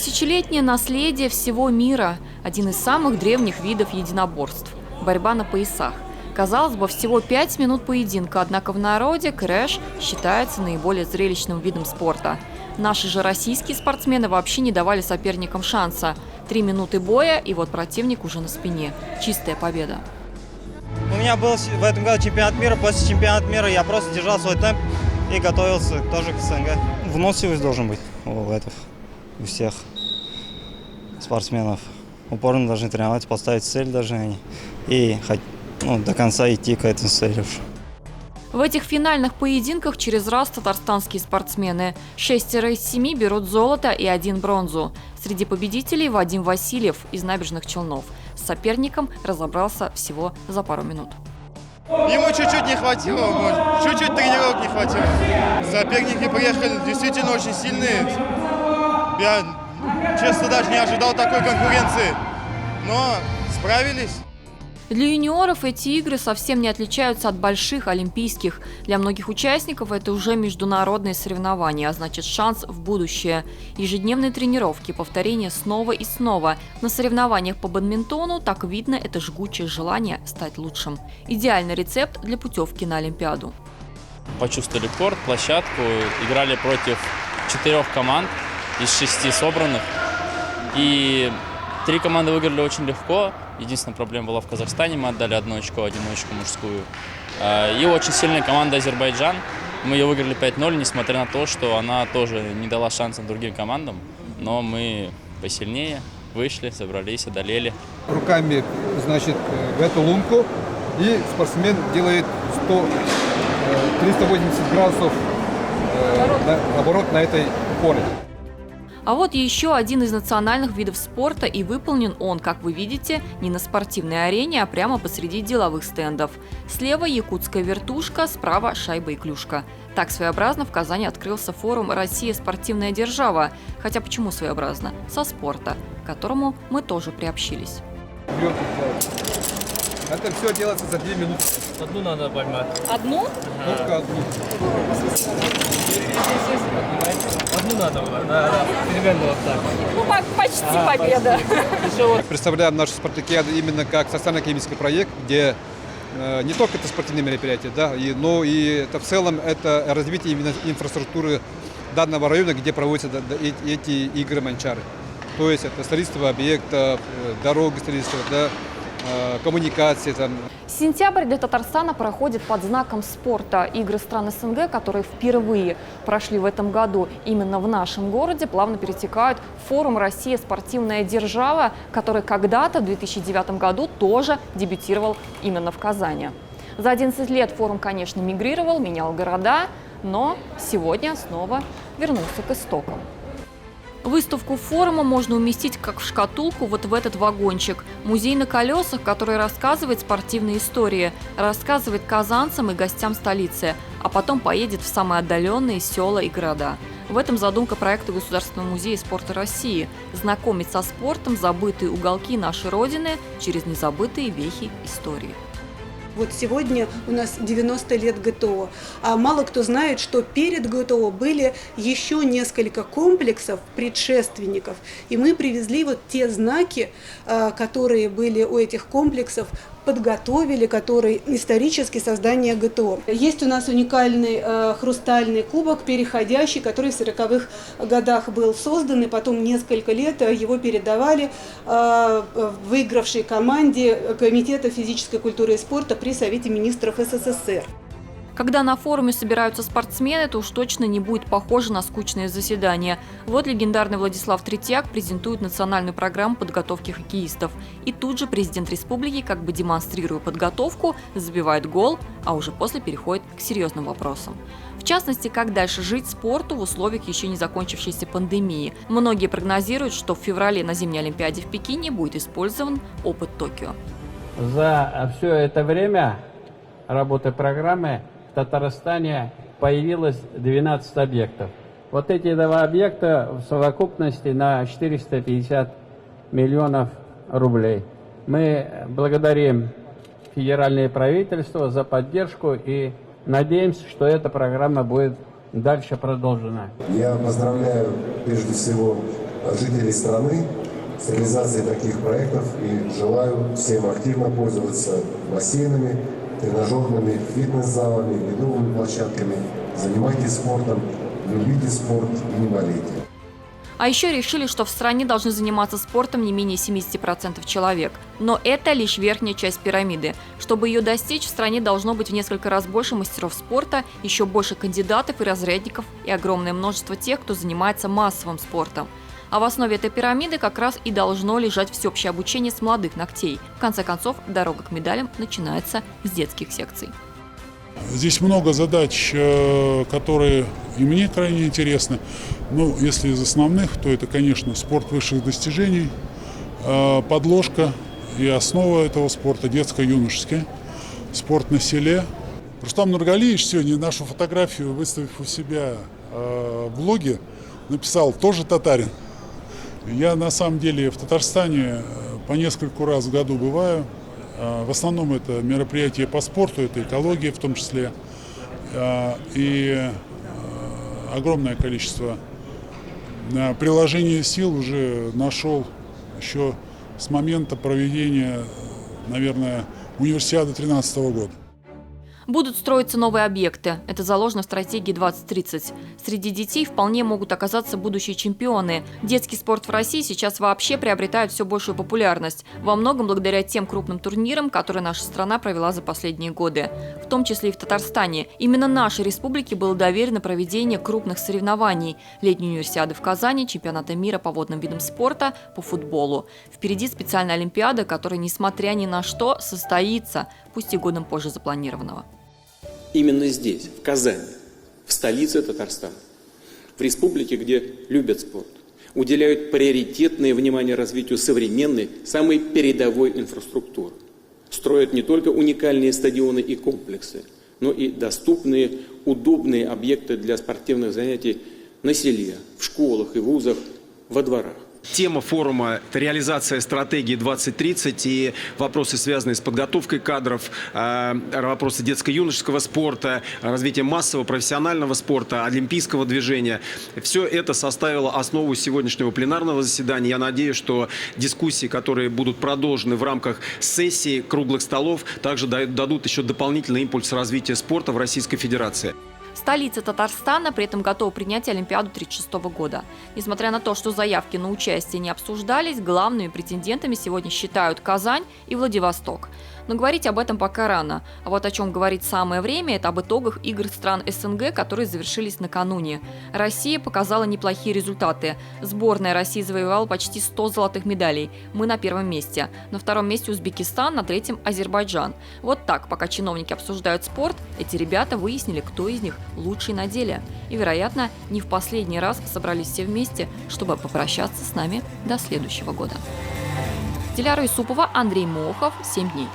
Тысячелетнее наследие всего мира – один из самых древних видов единоборств – борьба на поясах. Казалось бы, всего 5 минут поединка, однако в народе крэш считается наиболее зрелищным видом спорта. Наши же российские спортсмены вообще не давали соперникам шанса. 3 минуты боя, и вот противник уже на спине. Чистая победа. У меня был в этом году чемпионат мира. После чемпионата мира я просто держал свой темп и готовился тоже к СНГ. Выносливость должен быть у всех спортсменов. Упорно должны тренировать, поставить цель должны и до конца идти к этой цели. В этих финальных поединках через раз татарстанские спортсмены. 6 из 7 берут золото и 1 бронзу. Среди победителей Вадим Васильев из Набережных Челнов. С соперником разобрался всего за пару минут. Ему чуть-чуть не хватило, чуть-чуть тренировок не хватило. Соперники приехали действительно очень сильные. Я, честно, даже не ожидал такой конкуренции, но справились. Для юниоров эти игры совсем не отличаются от больших олимпийских. Для многих участников это уже международные соревнования, а значит шанс в будущее. Ежедневные тренировки, повторения снова и снова. На соревнованиях по бадминтону так видно это жгучее желание стать лучшим. Идеальный рецепт для путевки на Олимпиаду. Почувствовали корт, площадку, играли против 4 команд из 6 собранных. И 3 команды выиграли очень легко. Единственная проблема была в Казахстане. Мы отдали одиночку мужскую. И очень сильная команда Азербайджан. Мы ее выиграли 5-0, несмотря на то, что она тоже не дала шансов другим командам. Но мы посильнее вышли, собрались, одолели. Руками, в эту лунку. И спортсмен делает 380 градусов оборот на этой упоре. А вот еще один из национальных видов спорта, и выполнен он, как вы видите, не на спортивной арене, а прямо посреди деловых стендов. Слева якутская вертушка, справа шайба и клюшка. Так своеобразно в Казани открылся форум «Россия – спортивная держава». Хотя почему своеобразно? Со спорта, к которому мы тоже приобщились. Это все делается за 2 минуты. Одну надо поймать. Одну? Только одну. Одну надо, да, примерно вот так. Ну, почти победа. Представляем нашу спартакиаду именно как социально-экономический проект, где не только это спортивные мероприятия, но и это в целом это развитие именно инфраструктуры данного района, где проводятся эти игры манчары. То есть это строительство объектов, дороги строительства, коммуникации. Сентябрь для Татарстана проходит под знаком спорта. Игры стран СНГ, которые впервые прошли в этом году именно в нашем городе, плавно перетекают в форум «Россия – спортивная держава», который когда-то в 2009 году тоже дебютировал именно в Казани. За 11 лет форум, конечно, мигрировал, менял города, но сегодня снова вернулся к истокам. Выставку форума можно уместить как в шкатулку вот в этот вагончик. Музей на колесах, который рассказывает спортивные истории, рассказывает казанцам и гостям столицы, а потом поедет в самые отдаленные села и города. В этом задумка проекта Государственного музея спорта России – знакомить со спортом забытые уголки нашей Родины через незабытые вехи истории. Вот сегодня у нас 90 лет ГТО, а мало кто знает, что перед ГТО были еще несколько комплексов предшественников, и мы привезли вот те знаки, которые были у этих комплексов, подготовили, которые исторически создание ГТО. Есть у нас уникальный хрустальный кубок, переходящий, который в 40-х годах был создан, и потом несколько лет его передавали выигравшей команде Комитета физической культуры и спорта при Совете министров СССР. Когда на форуме собираются спортсмены, то уж точно не будет похоже на скучное заседание. Вот легендарный Владислав Третьяк презентует национальную программу подготовки хоккеистов. И тут же президент республики, как бы демонстрируя подготовку, забивает гол, а уже после переходит к серьезным вопросам. В частности, как дальше жить спорту в условиях еще не закончившейся пандемии. Многие прогнозируют, что в феврале на зимней Олимпиаде в Пекине будет использован опыт Токио. За все это время работы программы в Татарстане появилось 12 объектов. Вот эти 2 объекта в совокупности на 450 миллионов рублей. Мы благодарим федеральное правительство за поддержку и надеемся, что эта программа будет дальше продолжена. Я поздравляю прежде всего от жителей страны с реализацией таких проектов и желаю всем активно пользоваться бассейнами, тренажерными, фитнес-залами, ледовыми площадками. Занимайтесь спортом, любите спорт и не болейте. А еще решили, что в стране должны заниматься спортом не менее 70% человек. Но это лишь верхняя часть пирамиды. Чтобы ее достичь, в стране должно быть в несколько раз больше мастеров спорта, еще больше кандидатов и разрядников и огромное множество тех, кто занимается массовым спортом. А в основе этой пирамиды как раз и должно лежать всеобщее обучение с молодых ногтей. В конце концов, дорога к медалям начинается с детских секций. Здесь много задач, которые и мне крайне интересны. Ну, если из основных, то это, конечно, спорт высших достижений, подложка и основа этого спорта детско-юношеский, спорт на селе. Рустам Нургалиевич сегодня нашу фотографию, выставив у себя в блоге, написал «тоже татарин». Я на самом деле в Татарстане по нескольку раз в году бываю. В основном это мероприятия по спорту, это экология в том числе. И огромное количество приложения сил уже нашел еще с момента проведения, наверное, универсиады 2013 года. Будут строиться новые объекты. Это заложено в стратегии 2030. Среди детей вполне могут оказаться будущие чемпионы. Детский спорт в России сейчас вообще приобретает все большую популярность. Во многом благодаря тем крупным турнирам, которые наша страна провела за последние годы. В том числе и в Татарстане. Именно нашей республике было доверено проведение крупных соревнований. Летней универсиады в Казани, чемпионата мира по водным видам спорта, по футболу. Впереди специальная олимпиада, которая, несмотря ни на что, состоится, пусть и годом позже запланированного. Именно здесь, в Казани, в столице Татарстана, в республике, где любят спорт, уделяют приоритетное внимание развитию современной, самой передовой инфраструктуры. Строят не только уникальные стадионы и комплексы, но и доступные, удобные объекты для спортивных занятий на селе, в школах и вузах, во дворах. Тема форума – это реализация стратегии 2030 и вопросы, связанные с подготовкой кадров, вопросы детско-юношеского спорта, развитие массового профессионального спорта, олимпийского движения. Все это составило основу сегодняшнего пленарного заседания. Я надеюсь, что дискуссии, которые будут продолжены в рамках сессий, круглых столов, также дадут еще дополнительный импульс развития спорта в Российской Федерации. Столица Татарстана при этом готова принять Олимпиаду 1936 года. Несмотря на то, что заявки на участие не обсуждались, главными претендентами сегодня считают Казань и Владивосток. Но говорить об этом пока рано. А вот о чем говорить самое время – это об итогах игр стран СНГ, которые завершились накануне. Россия показала неплохие результаты. Сборная России завоевала почти 100 золотых медалей. Мы на первом месте. На втором месте Узбекистан, на третьем Азербайджан. Вот так, пока чиновники обсуждают спорт, эти ребята выяснили, кто из них лучший на деле. И, вероятно, не в последний раз собрались все вместе, чтобы попрощаться с нами до следующего года. Диляра Юсупова, Андрей Мохов, 7 дней.